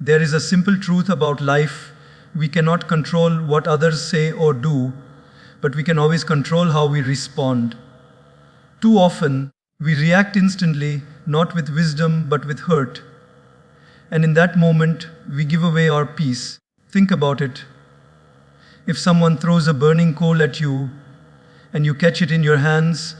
There is a simple truth about life. We cannot control what others say or do, but we can always control how we respond. Too often, we react instantly, not with wisdom but with hurt. And in that moment, we give away our peace. Think about it. If someone throws a burning coal at you and you catch it in your hands,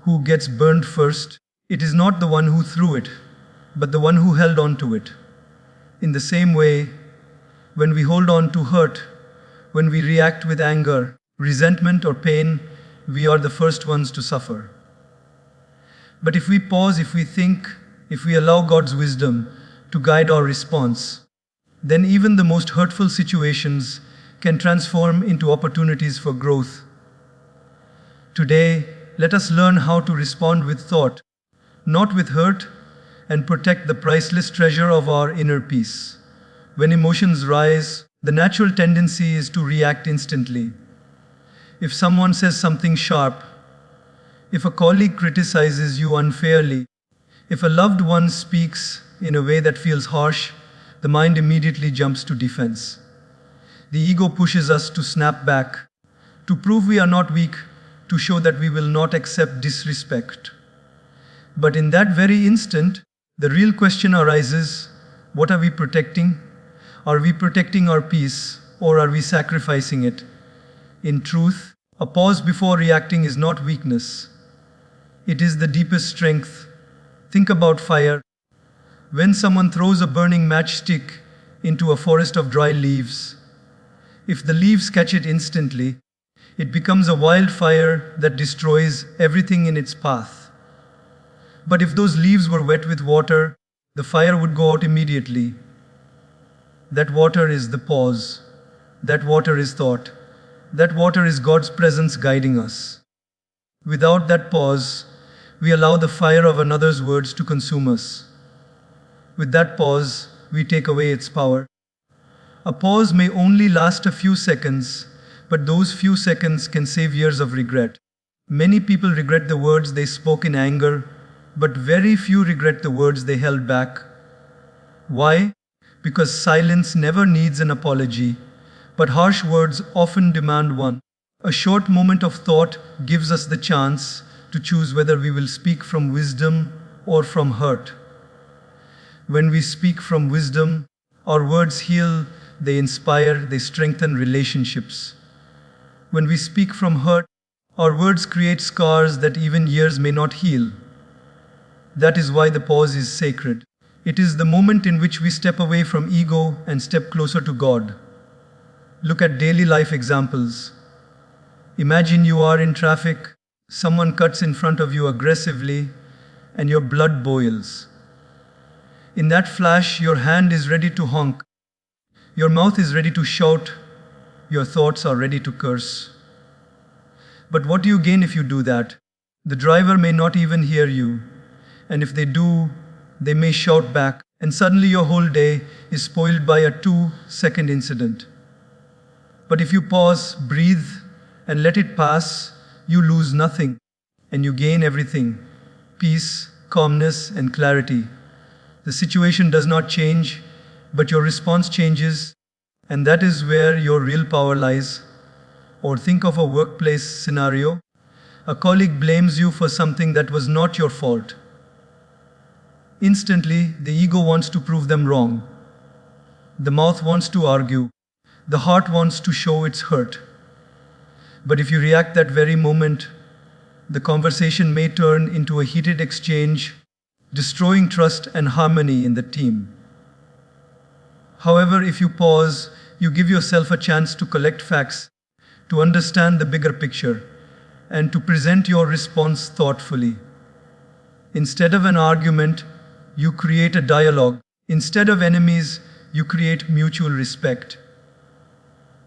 who gets burned first? It is not the one who threw it, but the one who held on to it. In the same way, when we hold on to hurt, when we react with anger, resentment, or pain, we are the first ones to suffer. But if we pause, if we think, if we allow God's wisdom to guide our response, then even the most hurtful situations can transform into opportunities for growth. Today, let us learn how to respond with thought, not with hurt, and protect the priceless treasure of our inner peace. When emotions rise, the natural tendency is to react instantly. If someone says something sharp, if a colleague criticizes you unfairly, if a loved one speaks in a way that feels harsh, the mind immediately jumps to defense. The ego pushes us to snap back, to prove we are not weak, to show that we will not accept disrespect. But in that very instant, the real question arises, what are we protecting? Are we protecting our peace, or are we sacrificing it? In truth, a pause before reacting is not weakness. It is the deepest strength. Think about fire. When someone throws a burning matchstick into a forest of dry leaves, if the leaves catch it instantly, it becomes a wildfire that destroys everything in its path. But if those leaves were wet with water, the fire would go out immediately. That water is the pause. That water is thought. That water is God's presence guiding us. Without that pause, we allow the fire of another's words to consume us. With that pause, we take away its power. A pause may only last a few seconds, but those few seconds can save years of regret. Many people regret the words they spoke in anger, but very few regret the words they held back. Why? Because silence never needs an apology, but harsh words often demand one. A short moment of thought gives us the chance to choose whether we will speak from wisdom or from hurt. When we speak from wisdom, our words heal, they inspire, they strengthen relationships. When we speak from hurt, our words create scars that even years may not heal. That is why the pause is sacred. It is the moment in which we step away from ego and step closer to God. Look at daily life examples. Imagine you are in traffic, someone cuts in front of you aggressively, and your blood boils. In that flash, your hand is ready to honk. Your mouth is ready to shout. Your thoughts are ready to curse. But what do you gain if you do that? The driver may not even hear you. And if they do, they may shout back. And suddenly your whole day is spoiled by a 2-second incident. But if you pause, breathe, and let it pass, you lose nothing. And you gain everything. Peace, calmness, and clarity. The situation does not change, but your response changes, and that is where your real power lies. Or think of a workplace scenario. A colleague blames you for something that was not your fault. Instantly, the ego wants to prove them wrong. The mouth wants to argue. The heart wants to show its hurt. But if you react that very moment, the conversation may turn into a heated exchange, destroying trust and harmony in the team. However, if you pause, you give yourself a chance to collect facts, to understand the bigger picture, and to present your response thoughtfully. Instead of an argument, you create a dialogue. Instead of enemies, you create mutual respect.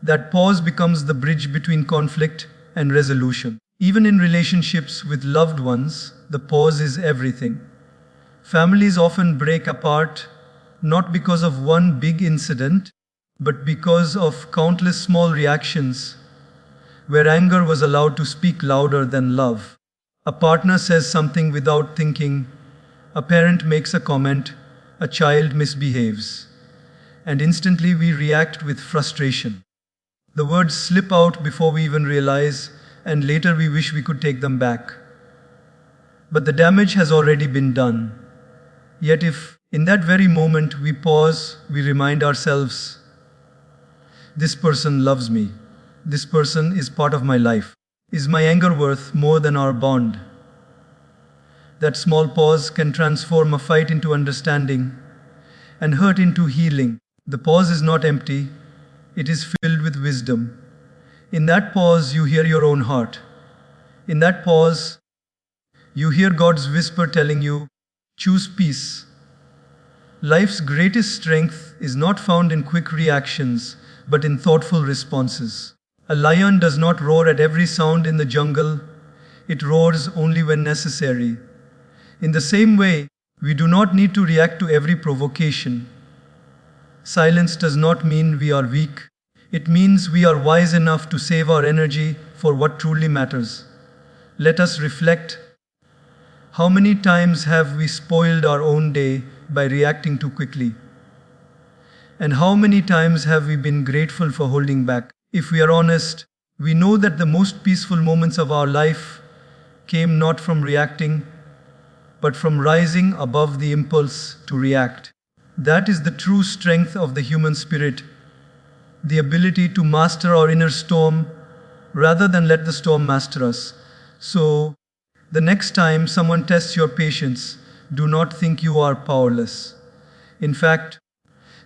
That pause becomes the bridge between conflict and resolution. Even in relationships with loved ones, the pause is everything. Families often break apart not because of one big incident, but because of countless small reactions where anger was allowed to speak louder than love. A partner says something without thinking, a parent makes a comment, a child misbehaves. and instantly we react with frustration. The words slip out before we even realize, and later we wish we could take them back. But the damage has already been done. Yet if, in that very moment, we pause, we remind ourselves, this person loves me. This person is part of my life. Is my anger worth more than our bond? That small pause can transform a fight into understanding and hurt into healing. The pause is not empty, it is filled with wisdom. In that pause, you hear your own heart. In that pause, you hear God's whisper telling you, choose peace. Life's greatest strength is not found in quick reactions, but in thoughtful responses. A lion does not roar at every sound in the jungle, it roars only when necessary. In the same way, we do not need to react to every provocation. Silence does not mean we are weak, it means we are wise enough to save our energy for what truly matters. Let us reflect. How many times have we spoiled our own day by reacting too quickly? And how many times have we been grateful for holding back? If we are honest, we know that the most peaceful moments of our life came not from reacting, but from rising above the impulse to react. That is the true strength of the human spirit, the ability to master our inner storm rather than let the storm master us. So, the next time someone tests your patience, do not think you are powerless. In fact,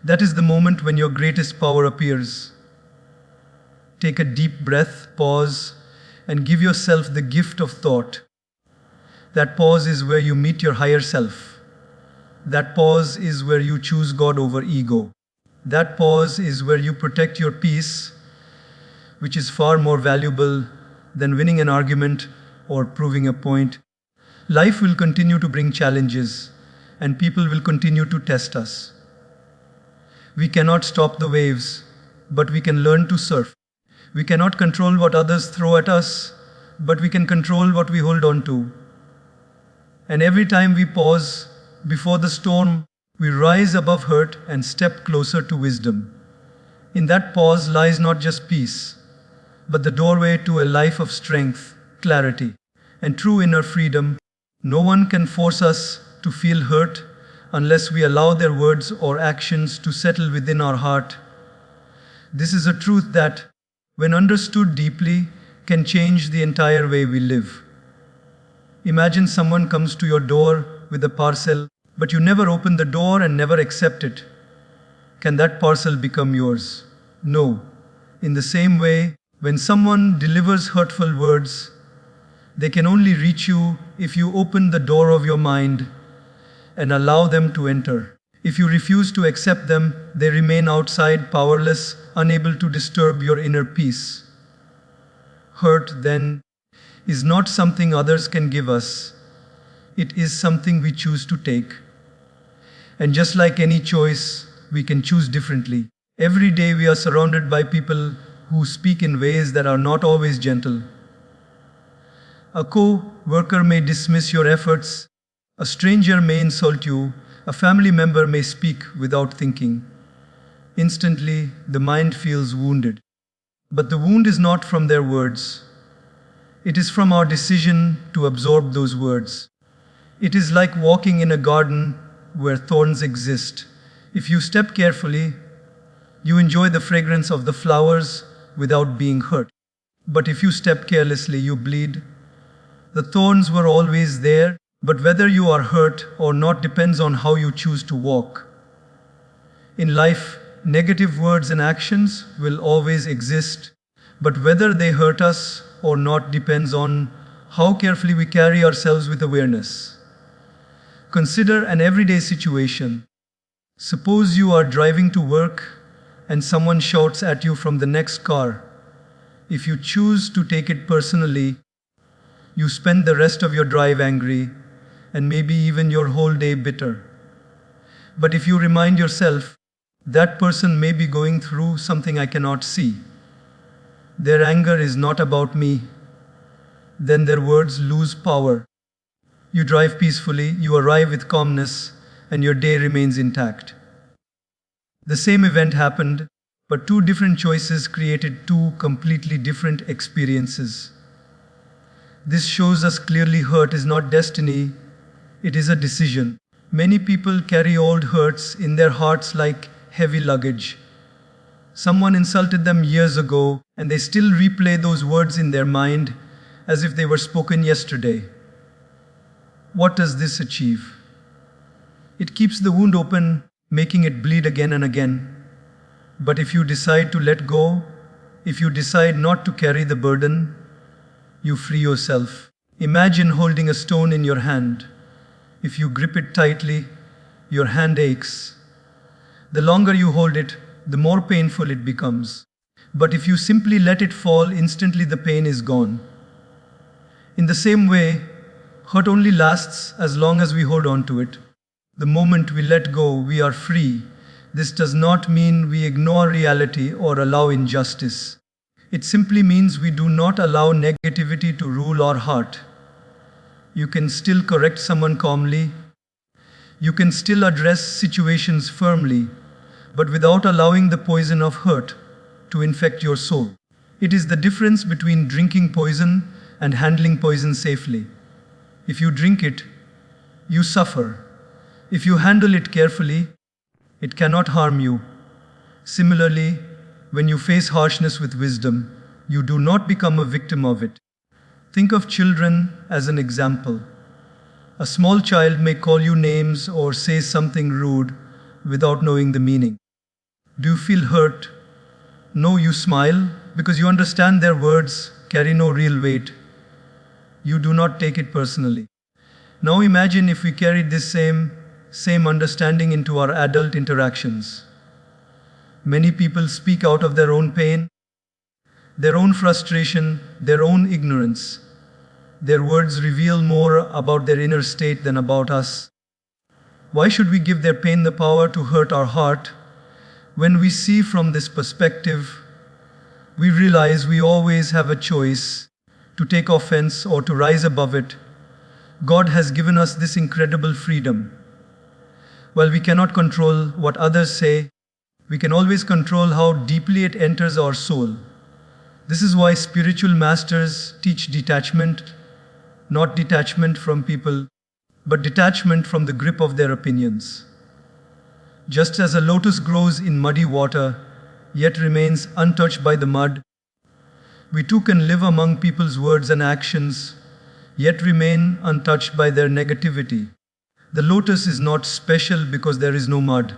that is the moment when your greatest power appears. Take a deep breath, pause, and give yourself the gift of thought. That pause is where you meet your higher self. That pause is where you choose God over ego. That pause is where you protect your peace, which is far more valuable than winning an argument or proving a point. Life will continue to bring challenges, and people will continue to test us. We cannot stop the waves, but we can learn to surf. We cannot control what others throw at us, but we can control what we hold on to. And every time we pause before the storm, we rise above hurt and step closer to wisdom. In that pause lies not just peace, but the doorway to a life of strength, clarity, and true inner freedom. No one can force us to feel hurt unless we allow their words or actions to settle within our heart. This is a truth that, when understood deeply, can change the entire way we live. Imagine someone comes to your door with a parcel, but you never open the door and never accept it. Can that parcel become yours? No. In the same way, when someone delivers hurtful words, they can only reach you if you open the door of your mind and allow them to enter. If you refuse to accept them, they remain outside, powerless, unable to disturb your inner peace. Hurt, then, is not something others can give us. It is something we choose to take. And just like any choice, we can choose differently. Every day we are surrounded by people who speak in ways that are not always gentle. A co-worker may dismiss your efforts, a stranger may insult you, a family member may speak without thinking. Instantly, the mind feels wounded. But the wound is not from their words. It is from our decision to absorb those words. It is like walking in a garden where thorns exist. If you step carefully, you enjoy the fragrance of the flowers without being hurt. But if you step carelessly, you bleed. The thorns were always there, but whether you are hurt or not depends on how you choose to walk. In life, negative words and actions will always exist, but whether they hurt us or not depends on how carefully we carry ourselves with awareness. Consider an everyday situation. Suppose you are driving to work and someone shouts at you from the next car. If you choose to take it personally, you spend the rest of your drive angry and maybe even your whole day bitter. But if you remind yourself, that person may be going through something I cannot see. Their anger is not about me. Then their words lose power. You drive peacefully, you arrive with calmness, and your day remains intact. The same event happened, but two different choices created two completely different experiences. This shows us clearly hurt is not destiny, it is a decision. Many people carry old hurts in their hearts like heavy luggage. Someone insulted them years ago, and they still replay those words in their mind as if they were spoken yesterday. What does this achieve? It keeps the wound open, making it bleed again and again. But if you decide to let go, if you decide not to carry the burden, you free yourself. Imagine holding a stone in your hand. If you grip it tightly, your hand aches. The longer you hold it, the more painful it becomes. But if you simply let it fall, instantly the pain is gone. In the same way, hurt only lasts as long as we hold on to it. The moment we let go, we are free. This does not mean we ignore reality or allow injustice. It simply means we do not allow negativity to rule our heart. You can still correct someone calmly. You can still address situations firmly, but without allowing the poison of hurt to infect your soul. It is the difference between drinking poison and handling poison safely. If you drink it, you suffer. If you handle it carefully, it cannot harm you. Similarly, when you face harshness with wisdom, you do not become a victim of it. Think of children as an example. A small child may call you names or say something rude without knowing the meaning. Do you feel hurt? No, you smile because you understand their words carry no real weight. You do not take it personally. Now imagine if we carried this same understanding into our adult interactions. Many people speak out of their own pain, their own frustration, their own ignorance. Their words reveal more about their inner state than about us. Why should we give their pain the power to hurt our heart? When we see from this perspective, we realize we always have a choice to take offense or to rise above it. God has given us this incredible freedom. While we cannot control what others say, we can always control how deeply it enters our soul. This is why spiritual masters teach detachment, not detachment from people, but detachment from the grip of their opinions. Just as a lotus grows in muddy water, yet remains untouched by the mud, we too can live among people's words and actions, yet remain untouched by their negativity. The lotus is not special because there is no mud.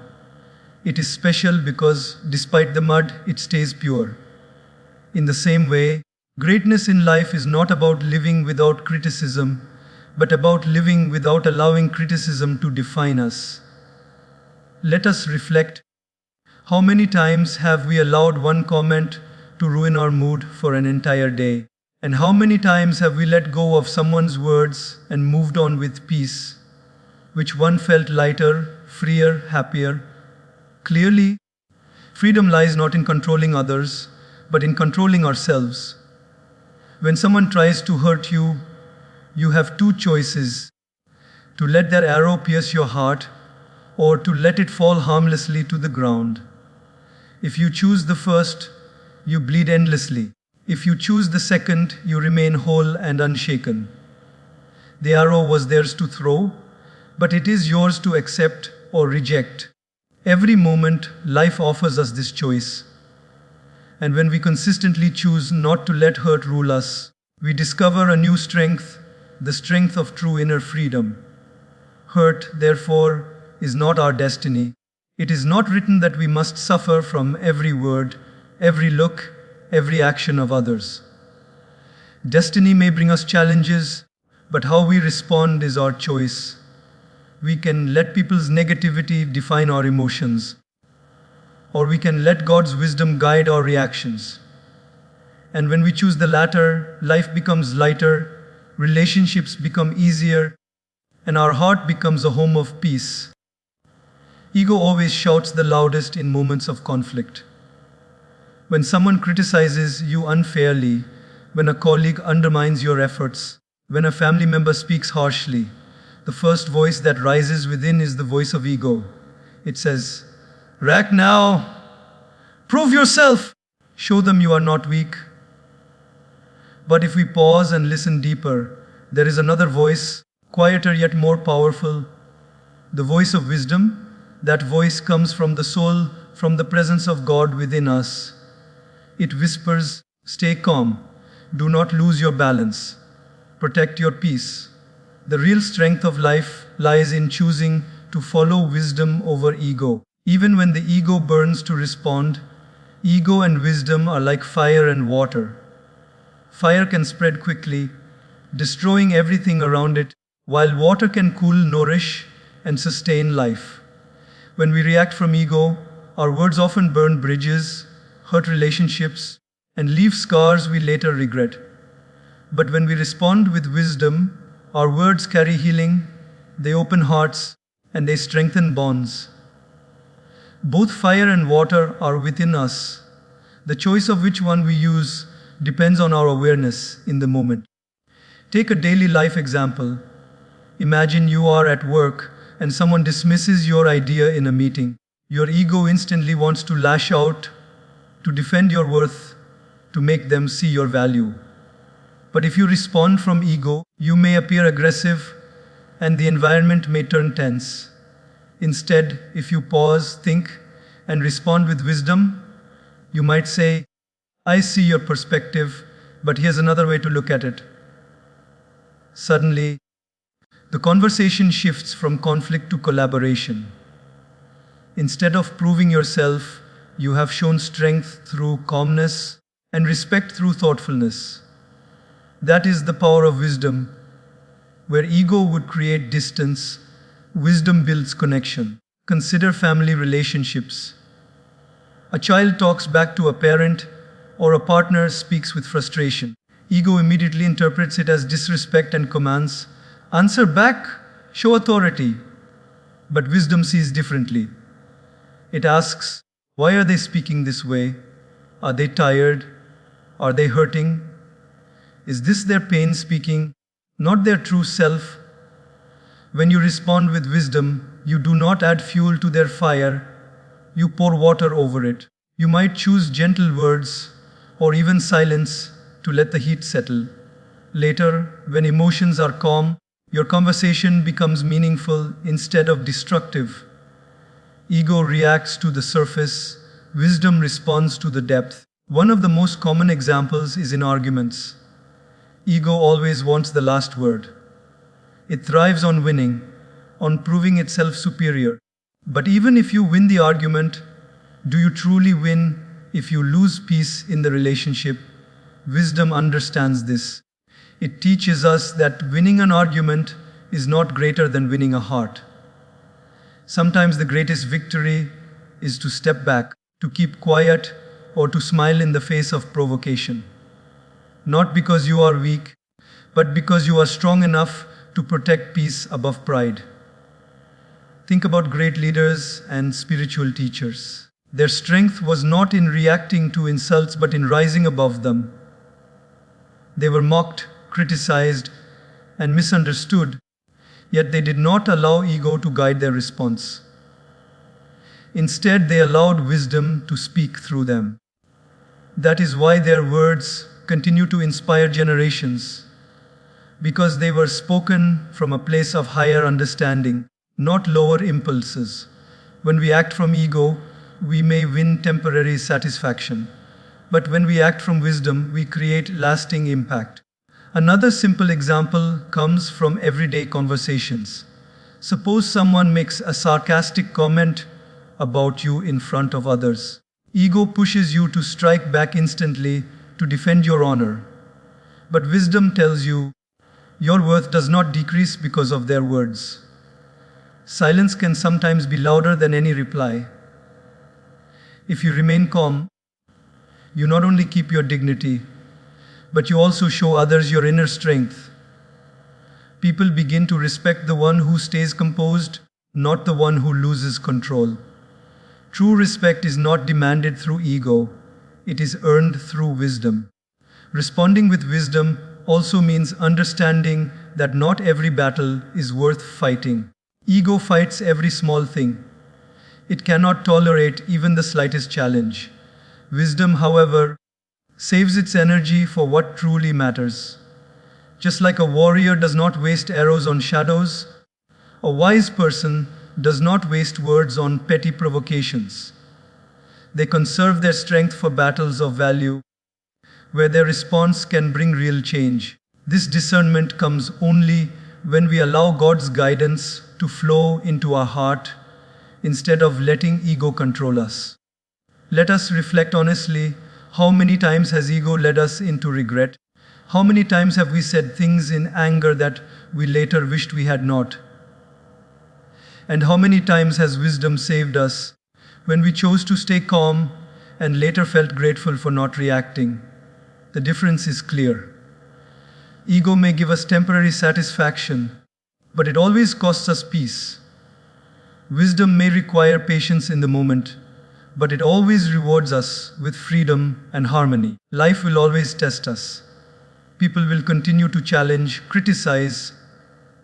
It is special because, despite the mud, it stays pure. In the same way, greatness in life is not about living without criticism, but about living without allowing criticism to define us. Let us reflect. How many times have we allowed one comment to ruin our mood for an entire day? And how many times have we let go of someone's words and moved on with peace? Which one felt lighter, freer, happier? Clearly, freedom lies not in controlling others, but in controlling ourselves. When someone tries to hurt you, you have two choices: to let their arrow pierce your heart, or to let it fall harmlessly to the ground. If you choose the first, you bleed endlessly. If you choose the second, you remain whole and unshaken. The arrow was theirs to throw, but it is yours to accept or reject. Every moment, life offers us this choice. And when we consistently choose not to let hurt rule us, we discover a new strength, the strength of true inner freedom. Hurt, therefore, is not our destiny. It is not written that we must suffer from every word, every look, every action of others. Destiny may bring us challenges, but how we respond is our choice. We can let people's negativity define our emotions, or we can let God's wisdom guide our reactions. And when we choose the latter, life becomes lighter, relationships become easier, and our heart becomes a home of peace. Ego always shouts the loudest in moments of conflict. When someone criticizes you unfairly, when a colleague undermines your efforts, when a family member speaks harshly, the first voice that rises within is the voice of ego. It says, React now. Prove yourself. Show them you are not weak. But if we pause and listen deeper, there is another voice, quieter yet more powerful, the voice of wisdom. That voice comes from the soul, from the presence of God within us. It whispers, stay calm, do not lose your balance, protect your peace. The real strength of life lies in choosing to follow wisdom over ego. Even when the ego burns to respond, ego and wisdom are like fire and water. Fire can spread quickly, destroying everything around it, while water can cool, nourish, and sustain life. When we react from ego, our words often burn bridges, hurt relationships, and leave scars we later regret. But when we respond with wisdom, our words carry healing, they open hearts, and they strengthen bonds. Both fire and water are within us. The choice of which one we use depends on our awareness in the moment. Take a daily life example. Imagine you are at work and someone dismisses your idea in a meeting. Your ego instantly wants to lash out, to defend your worth, to make them see your value. But if you respond from ego, you may appear aggressive and the environment may turn tense. Instead, if you pause, think, and respond with wisdom, you might say, I see your perspective, but here's another way to look at it. Suddenly, the conversation shifts from conflict to collaboration. Instead of proving yourself, you have shown strength through calmness and respect through thoughtfulness. That is the power of wisdom. Where ego would create distance, wisdom builds connection. Consider family relationships. A child talks back to a parent, or a partner speaks with frustration. Ego immediately interprets it as disrespect and commands, answer back, show authority. But wisdom sees differently. It asks, why are they speaking this way? Are they tired? Are they hurting? Is this their pain speaking, not their true self? When you respond with wisdom, you do not add fuel to their fire, you pour water over it. You might choose gentle words or even silence to let the heat settle. Later, when emotions are calm, your conversation becomes meaningful instead of destructive. Ego reacts to the surface, wisdom responds to the depth. One of the most common examples is in arguments. Ego always wants the last word. It thrives on winning, on proving itself superior. But even if you win the argument, do you truly win if you lose peace in the relationship? Wisdom understands this. It teaches us that winning an argument is not greater than winning a heart. Sometimes the greatest victory is to step back, to keep quiet, or to smile in the face of provocation. Not because you are weak, but because you are strong enough to protect peace above pride. Think about great leaders and spiritual teachers. Their strength was not in reacting to insults, but in rising above them. They were mocked, criticized, and misunderstood, yet they did not allow ego to guide their response. Instead, they allowed wisdom to speak through them. That is why their words continue to inspire generations, because they were spoken from a place of higher understanding, not lower impulses. When we act from ego, we may win temporary satisfaction, but when we act from wisdom, we create lasting impact. Another simple example comes from everyday conversations. Suppose someone makes a sarcastic comment about you in front of others. Ego pushes you to strike back instantly to defend your honor. But wisdom tells you, your worth does not decrease because of their words. Silence can sometimes be louder than any reply. If you remain calm, you not only keep your dignity, but you also show others your inner strength. People begin to respect the one who stays composed, not the one who loses control. True respect is not demanded through ego, it is earned through wisdom. Responding with wisdom also means understanding that not every battle is worth fighting. Ego fights every small thing. It cannot tolerate even the slightest challenge. Wisdom, however, saves its energy for what truly matters. Just like a warrior does not waste arrows on shadows, a wise person does not waste words on petty provocations. They conserve their strength for battles of value, where their response can bring real change. This discernment comes only when we allow God's guidance to flow into our heart instead of letting ego control us. Let us reflect honestly. How many times has ego led us into regret? How many times have we said things in anger that we later wished we had not? And how many times has wisdom saved us when we chose to stay calm and later felt grateful for not reacting? The difference is clear. Ego may give us temporary satisfaction, but it always costs us peace. Wisdom may require patience in the moment, but it always rewards us with freedom and harmony. Life will always test us. People will continue to challenge, criticize,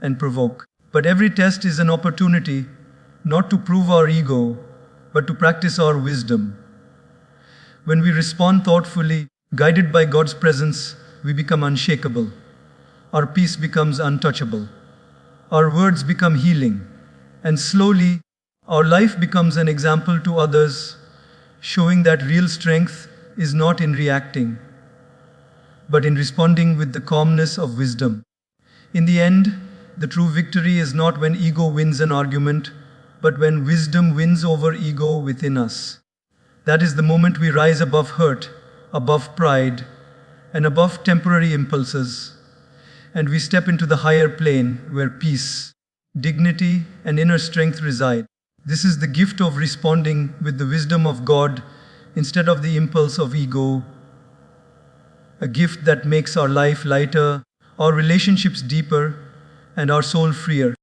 and provoke. But every test is an opportunity not to prove our ego, but to practice our wisdom. When we respond thoughtfully, guided by God's presence, we become unshakable. Our peace becomes untouchable. Our words become healing. And slowly, our life becomes an example to others, showing that real strength is not in reacting, but in responding with the calmness of wisdom. In the end, the true victory is not when ego wins an argument, but when wisdom wins over ego within us. That is the moment we rise above hurt, above pride, and above temporary impulses, and we step into the higher plane where peace, dignity, and inner strength reside. This is the gift of responding with the wisdom of God instead of the impulse of ego, a gift that makes our life lighter, our relationships deeper, and our soul freer.